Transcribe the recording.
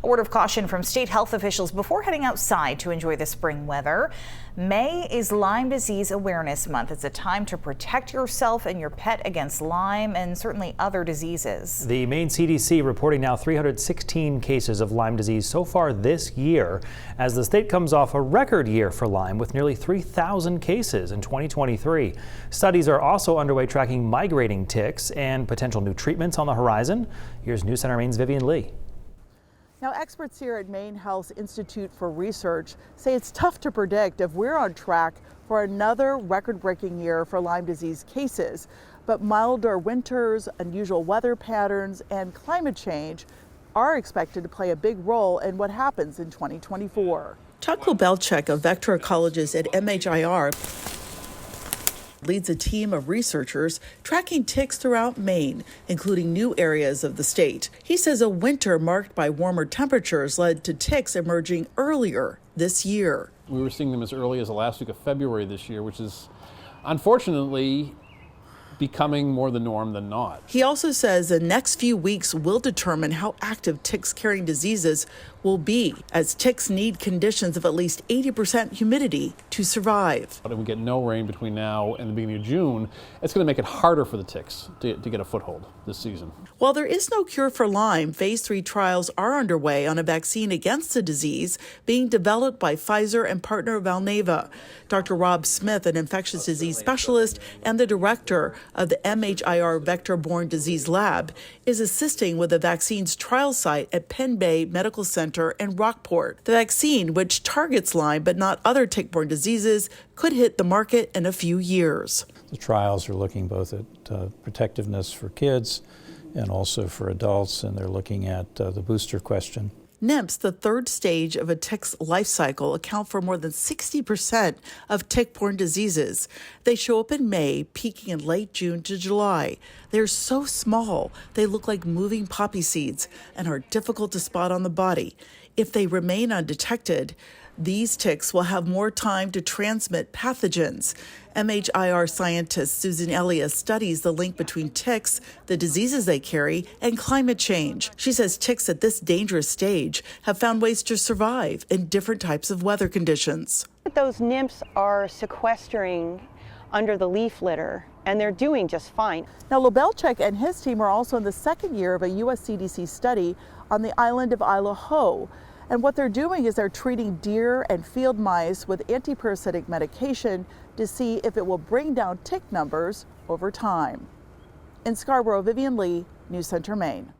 A word of caution from state health officials before heading outside to enjoy the spring weather. May is Lyme Disease Awareness Month. It's a time to protect yourself and your pet against Lyme and certainly other diseases. The Maine CDC reporting now 316 cases of Lyme disease so far this year, as the state comes off a record year for Lyme with nearly 3,000 cases in 2023. Studies are also underway tracking migrating ticks and potential new treatments on the horizon. Here's News Center Maine's Vivian Lee. Now, experts here at Maine Health's Institute for Research say it's tough to predict if we're on track for another record-breaking year for Lyme disease cases. But milder winters, unusual weather patterns, and climate change are expected to play a big role in what happens in 2024. Chuck Lobelchek, a vector ecologist at MHIR, leads a team of researchers tracking ticks throughout Maine, including new areas of the state. He says a winter marked by warmer temperatures led to ticks emerging earlier this year. We were seeing them as early as the last week of February this year, which is unfortunately becoming more the norm than not. He also says the next few weeks will determine how active ticks carrying diseases will be, as ticks need conditions of at least 80% humidity to survive. But if we get no rain between now and the beginning of June, it's going to make it harder for the ticks to get a foothold this season. While there is no cure for Lyme, phase 3 trials are underway on a vaccine against the disease being developed by Pfizer and partner Valneva. Dr. Rob Smith, an infectious disease specialist and the director of the MHIR Vector-Borne Disease Lab, is assisting with the vaccine's trial site at Penn Bay Medical Center in Rockport. The vaccine, which targets Lyme but not other tick-borne diseases, could hit the market in a few years. The trials are looking both at protectiveness for kids and also for adults, and they're looking at the booster question. Nymphs, the third stage of a tick's life cycle, account for more than 60% of tick-borne diseases. They show up in May, peaking in late June to July. They're so small, they look like moving poppy seeds and are difficult to spot on the body. If they remain undetected, these ticks will have more time to transmit pathogens. MHIR scientist Susan Elliott studies the link between ticks, the diseases they carry, and climate change. She says ticks at this dangerous stage have found ways to survive in different types of weather conditions. Those nymphs are sequestering under the leaf litter, and they're doing just fine. Now, Lobelchek and his team are also in the second year of a U.S. CDC study on the island of Isle Ho. And what they're doing is they're treating deer and field mice with antiparasitic medication to see if it will bring down tick numbers over time. In Scarborough, Vivian Lee, News Center, Maine.